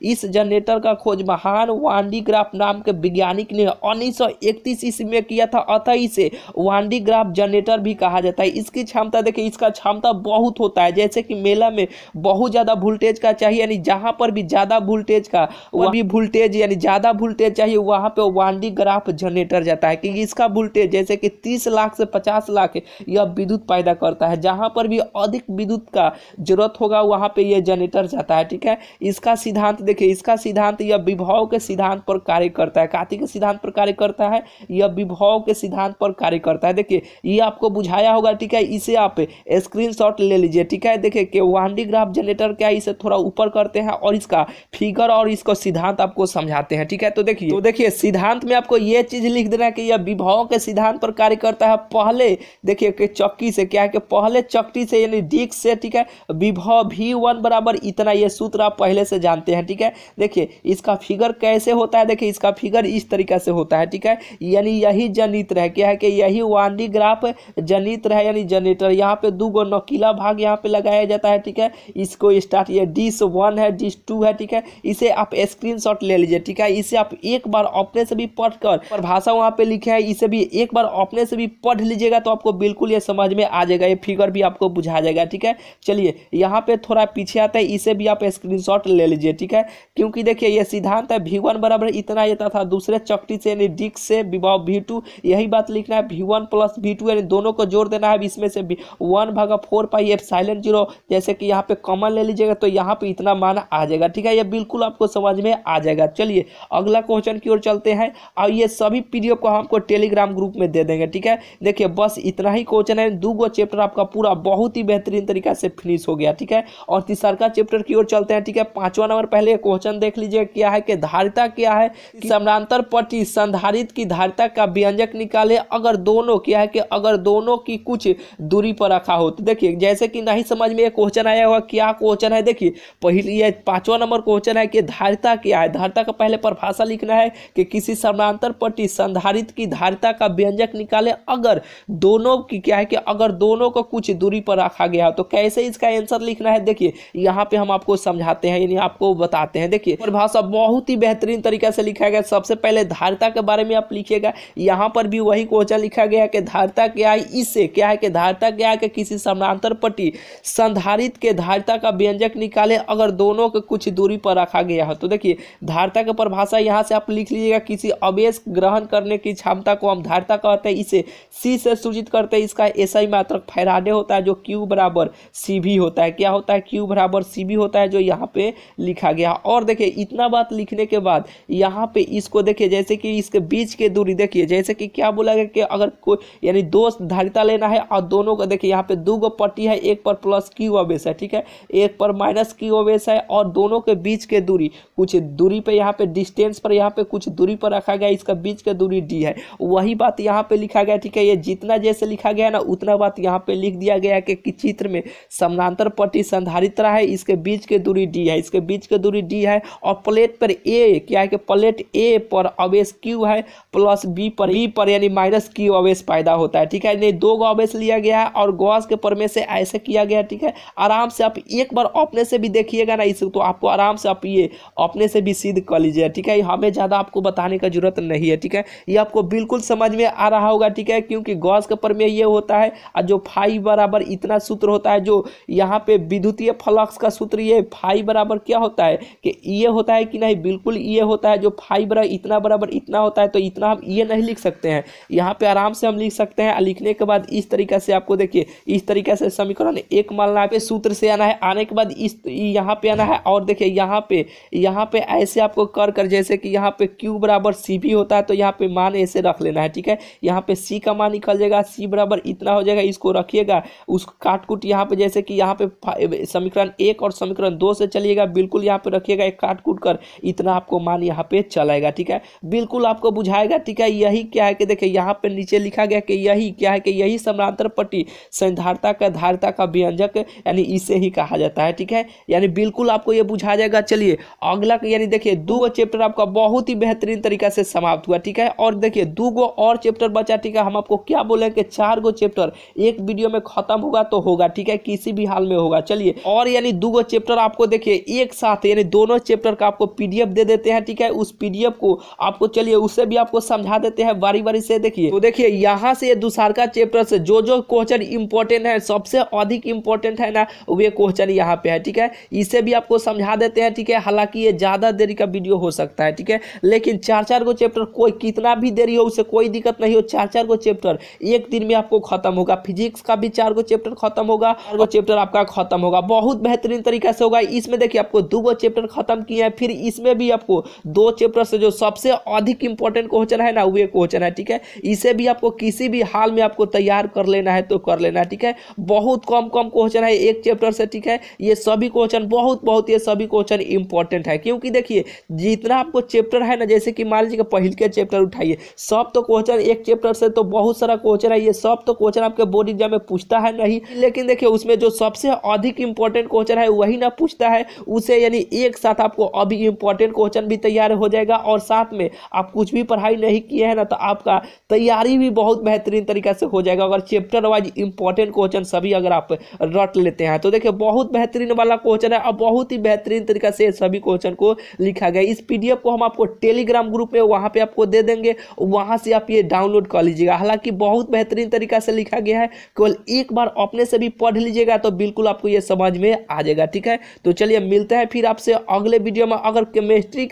इस जनरेटर का खोज महान वांडी ग्राफ नाम के वैज्ञानिक ने 1931 ईस्वी में किया था, अतः इसे वांडी ग्राफ जनरेटर भी कहा जाता है। इसकी क्षमता देखिए, इसका क्षमता बहुत होता है, जैसे कि मेला में बहुत ज्यादा वोल्टेज का चाहिए, यानी जहां पर भी ज्यादा वोल्टेज का वही वोल्टेज यानी ज्यादा वोल्टेज चाहिए वहां पे वांडी ग्राफ जनरेटर जाता है, क्योंकि इसका वोल्टेज जैसे कि 30 लाख से 50 लाख यह विद्युत पैदा करता है। जहां पर भी अधिक विद्युत का जरूरत होगा वहां पे यह जनरेटर जाता है, ठीक है। इसका सिद्धांत देखिए, इसका सिद्धांत यह विभव के सिद्धांत पर कार्य करता है। काती के सिद्धांत पर कार्य करता है, यह विभव के सिद्धांत पर कार्य करता है। देखिए ये आपको बुझाया होगा, ठीक है, इसे आप स्क्रीनशॉट ले लीजिए, ठीक है। देखिए कि वांडी ग्राफ जनरेटर क्या है, इसे थोड़ा ऊपर करते हैं और इसका फिगर और इसको सिद्धांत आपको समझाते हैं, ठीक है। तो देखिए सिद्धांत में आपको यह चीज लिख देना कि यह विभव के सिद्धांत पर कार्य करता है। पहले देखिए कि चक्की से क्या है कि पहले चक्की से यानी डिस्क से, ठीक है, विभव V1 बराबर इतना, ये सूत्र आप पहले से जानते हैं, ठीक है। देखिए इसका फिगर कैसे होता है, देखिए इसका फिगर इस तरीके से होता है, ठीक है, यानी यही जनित्र है, क्या है कि यही वांडी ग्राफ जनित्र है यानी जनरेटर। यहाँ पे दो गो नकीला भाग यहाँ पे लगाया जाता है, ठीक है। इसको स्टार्ट ये डिश 1 है, डिश 2 है, ठीक है। इसे आप स्क्रीनशॉट ले लीजिए, ठीक है। इसे आप एक बार अपने से भी पढ़कर परिभाषा वहां पे लिखे है, इसे भी एक बार अपने से भी पढ़ लीजिएगा तो आपको बिल्कुल ये समझ में आ जाएगा, ये फिगर भी आपको बुझा जाएगा, ठीक है। चलिए यहाँ पे थोड़ा पीछे आता है, इसे भी आप स्क्रीनशॉट ले लीजिए, ठीक है, क्योंकि देखिए ये सिद्धांत है V1 बराबर इतना आता था, दूसरे चक्की से यानी डिस्क से विभव V2, यही बात लिखना है, V1 प्लस V2 यानी दोनों को जोड़ देना है, इसमें से 1/4 पाई एप्सिलॉन 0 जैसे कि यहाँ पे कॉमन ले लीजिएगा तो यहाँ पे इतना मान आ जाएगा, ठीक है, ये बिल्कुल आपको समझ में आ जाएगा। चलिए अगला क्वेश्चन की ओर चलते हैं और ये सभी पीडीएफ को हमको टेलीग्राम ग्रुप में दे देंगे, ठीक है। देखिए बस इतना ही क्वेश्चन है, 2 चैप्टर आपका पूरा बहुत ही बेहतरीन तरीके से फिनिश हो गया, ठीक है। और तीसरा चैप्टर की ओर चलते हैं, ठीक है। 5वां नंबर पहले क्वेश्चन देख लीजिए, क्या है कि धारिता क्या है, समानांतर पट्टी संधारित्र की धारिता का व्यंजक निकाले अगर दोनों क्या है कि अगर दोनों की कुछ दूरी पर रखा हो। तो देखिए जैसे कि नहीं समझ में क्वेश्चन आया हुआ, क्या क्वेश्चन है, देखिए पहले ये 5वां नंबर क्वेश्चन है कि धारिता क्या है। धारिता का पहले परिभाषा लिखना है कि किसी समानांतर पट्टी संधारित्र की धारिता का व्यंजक निकाले अगर दोनों की क्या है कि अगर दोनों को कुछ दूरी पर रखा गया हो। तो कैसे इसका आंसर लिखना है, देखिए यहाँ पे हम आपको समझाते हैं, यानी आपको बताते हैं। देखिए परिभाषा बहुत ही बेहतरीन तरीके से लिखा गया। सबसे पहले धारिता के बारे में आप लिखिएगा, यहाँ पर भी वही क्वेश्चन लिखा गया कि धारिता क्या है, इससे क्या है कि धारिता क्या है कि किसी समानांतर पट्टी संधारित्र के धारिता का व्यंजक निकाले अगर दोनों को कुछ दूरी पर रखा गया हो। तो देखिए धारिता की परिभाषा यहाँ से आप लिख लीजिएगा, किसी आवेश ग्रहण करने की क्षमता को हम धारिता कहते हैं, इसे C से सूचित करते हैं। इसका SI मात्रक फैराडे होता है जो Q बराबर CV होता है। क्या होता है, Q बराबर CV होता है, जो यहाँ पे लिखा गया। और देखिए इतना बात लिखने के बाद यहाँ पे इसको देखिए जैसे कि इसके बीच के दूरी देखिए, जैसे कि क्या बोला गया कि अगर कोई यानी दो धारिता लेना है और दोनों को देखिए यहाँ पे दो गो पट्टी है, एक पर प्लस क्यू अवेश है, ठीक है, एक पर माइनस क्यू अवेश है, और दोनों के बीच के दूरी कुछ दूरी पे यहाँ पे डिस्टेंस पर यहाँ पे कुछ दूरी पर रखा गया, इसका बीच के दूरी डी है। वही बात यहाँ पे लिखा गया, ठीक है। ये जितना जैसे लिखा गया ना उतना बात यहाँ पे लिख दिया गया कि चित्र में समानांतर पट्टी संधारित्र है, इसके बीच के दूरी डी है, इसके बीच के दूरी डी है, और प्लेट पर ए क्या है कि प्लेट ए पर अवेश क्यू है प्लस बी पर यानी माइनस क्यू अवेश पैदा होता है, ठीक है। नहीं दो गो अवेश लिया गया है और गॉस के प्रमेय से ऐसे किया गया, ठीक है। आराम से आप एक बार अपने से भी देखिएगा ना इसे, तो आपको आराम से आप ये अपने से भी सिद्ध कर लीजिए, ठीक है। हमें ज़्यादा आपको बताने का जरूरत नहीं है, ठीक है। ये आपको बिल्कुल समझ में आ रहा होगा, ठीक है, क्योंकि गॉस का प्रमेय ये होता है और जो फाई बराबर इतना सूत्र होता है, जो यहाँ पे विद्युतीय फ्लक्स का सूत्र ये फाई बराबर क्या होता है कि ये होता है कि नहीं, बिल्कुल ये होता है। जो फाई बराबर इतना होता है, तो इतना हम ये नहीं लिख सकते हैं, यहाँ पे आराम से हम लिख सकते हैं। लिखने के बाद इस तरीके से आपको देखिए इस तरीके से समीकरण एक मानना है, सूत्र से आना है, आने के बाद इस यहाँ पे आना है, और देखिए यहाँ पे ऐसे आपको कर जैसे कि यहाँ पे Q बराबर सी भी होता है, तो यहाँ पे मान ऐसे रख लेना है, ठीक है। यहाँ पे C का मान निकल जाएगा, C बराबर इतना हो जाएगा, इसको रखिएगा, उसको काट कूट यहाँ पे जैसे कि यहाँ पे समीकरण 1 और समीकरण 2 से चलिएगा, बिल्कुल यहाँ पे रखिएगा, एक काट कूट कर इतना आपको मान यहाँ पे चलाएगा, ठीक है। बिल्कुल आपको बुझाएगा, ठीक है। यही क्या है कि देखिए यहाँ पे नीचे लिखा गया कि यही क्या है कि यही समानांतर पट्टी धारिता का व्यंजक यानी इसे ही कहा जाता है, ठीक है। यानी बिल्कुल आपको ये बुझा जाएगा। चलिए अगला यानी देखिए दो गो चैप्टर आपका बहुत ही बेहतरीन तरीका से समाप्त हुआ, ठीक है। और देखिए दो गो और चैप्टर बचा, ठीक है। हम आपको क्या बोले कि 4 गो चैप्टर एक वीडियो में खत्म होगा तो होगा, ठीक है, किसी भी हाल में होगा। चलिए और यानी दो गो चैप्टर आपको देखिए एक साथ यानी दोनों चैप्टर का आपको पीडीएफ दे देते हैं, ठीक है। उस पीडीएफ को आपको चलिए उससे भी आपको समझा देते हैं बारी बारी से। देखिए तो देखिए यहाँ से दूसरा चैप्टर से जो क्वेश्चन इंपॉर्टेंट है, सबसे अधिक इंपॉर्टेंट है ना, वे क्वेश्चन यहाँ पे है, ठीक है। इसे भी आपको समझा देते हैं, ठीक है। हालांकि ये ज्यादा देरी का वीडियो हो सकता है, ठीक है, लेकिन 4 गो चैप्टर कोई कितना भी देरी हो उससे कोई दिक्कत नहीं हो, 4 गो चैप्टर एक दिन में आपको खत्म होगा। फिजिक्स का भी 4 गो चैप्टर खत्म होगा, 4 गो चैप्टर आपका खत्म होगा, बहुत बेहतरीन तरीका से होगा। इसमें देखिए आपको 2 गो चैप्टर खत्म किए हैं, फिर इसमें भी आपको 2 चैप्टर से जो सबसे अधिक इंपॉर्टेंट क्वेश्चन है ना, वे क्वेश्चन है, ठीक है। इसे भी आपको किसी भी हाल में आपको तैयार कर लेना है तो कर लेना, ठीक है। बहुत कम क्वेश्चन है एक चैप्टर से, ठीक है। ये सभी क्वेश्चन बहुत ये सभी क्वेश्चन इंपॉर्टेंट है, क्योंकि देखिए जितना आपको चैप्टर है ना, जैसे कि मान लीजिए पहले के चैप्टर उठाइए, सब तो क्वेश्चन एक चैप्टर से तो बहुत सारा क्वेश्चन है, ये सब तो क्वेश्चन आपके बोर्ड एग्जाम में पूछता है नहीं, लेकिन देखिए उसमें जो सबसे अधिक इंपॉर्टेंट क्वेश्चन है वही ना पूछता है उसे, यानी एक साथ आपको अभी इंपॉर्टेंट क्वेश्चन भी तैयार हो जाएगा, और साथ में आप कुछ भी पढ़ाई नहीं किए हैं ना, तो आपका तैयारी भी बहुत बेहतरीन तरीका से हो जाएगा, अगर चैप्टर वाइज इंपॉर्टेंट क्वेश्चन सभी अगर आप रट लेते हैं। तो देखिए बहुत बेहतरीन वाला क्वेश्चन है और बहुत ही बेहतरीन तरीका से सभी क्वेश्चन को लिखा गया। इस पीडीएफ को हम आपको टेलीग्राम ग्रुप में वहां पे आपको दे देंगे, वहां से आप ये डाउनलोड कर लीजिएगा। हालांकि बहुत बेहतरीन तरीका से लिखा गया है, केवल एक बार अपने से भी पढ़ लीजिएगा तो बिल्कुल आपको ये समझ में आ जाएगा, ठीक है। तो चलिए मिलते हैं फिर आपसे अगले वीडियो में। अगर केमिस्ट्री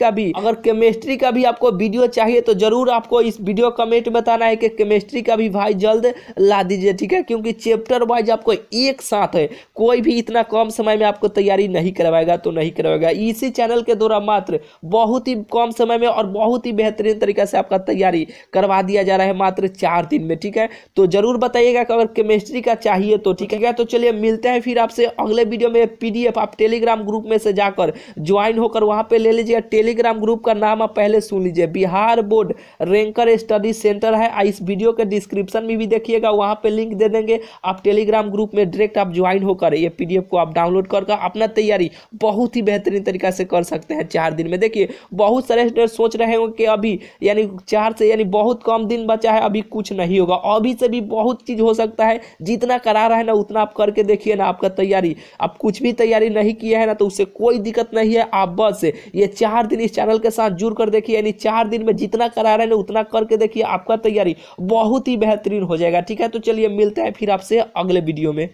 का भी आपको वीडियो चाहिए तो जरूर आपको इस वीडियो कमेंट में बताना है कि केमिस्ट्री का भी भाई जल्द ला दीजिए, ठीक है, क्योंकि चैप्टर वाइज आपको एक साथ है, कोई भी इतना कम समय में आपको तैयारी नहीं करवाएगा तो नहीं करवाएगा। इसी चैनल के द्वारा मात्र बहुत ही कम समय में और बहुत ही बेहतरीन तरीका से आपका तैयारी करवा दिया जा रहा है मात्र 4 दिन में, ठीक है। तो जरूर बताइएगा कि अगर केमिस्ट्री का चाहिए तो, ठीक है। तो चलिए मिलते हैं फिर आपसे अगले वीडियो में। पीडीएफ आप टेलीग्राम ग्रुप में से जाकर ज्वाइन होकर वहां पे ले लीजिए। टेलीग्राम ग्रुप का नाम आप पहले सुन लीजिए, Bihar board ranker study centre है। इस वीडियो के डिस्क्रिप्शन में भी देखिएगा, वहां पे लिंक दे देंगे। आप टेलीग्राम ग्रुप में डायरेक्ट आप ज्वाइन होकर ये पीडीएफ को आप डाउनलोड कर अपना तैयारी बहुत ही बेहतरीन तरीका से कर सकते हैं 4 दिन में। देखिए बहुत सारे स्टूडेंट सोच रहे होंगे कि अभी यानी 4 से यानी बहुत कम दिन बचा है, अभी कुछ नहीं होगा, अभी से भी बहुत चीज हो सकता है। जितना करा रहा है ना उतना आप करके देखिए ना, आपका तैयारी, आप कुछ भी तैयारी नहीं किया है ना तो उससे कोई दिक्कत नहीं है। आप बस ये 4 दिन इस चैनल के साथ जुड़ कर देखिए, यानी 4 दिन में जितना करा रहे हैं ना उतना करके देखिए, आपका तैयारी बहुत ही बेहतरीन हो जाएगा, ठीक है। तो चलिए मिलते हैं फिर आपसे अगले वीडियो में।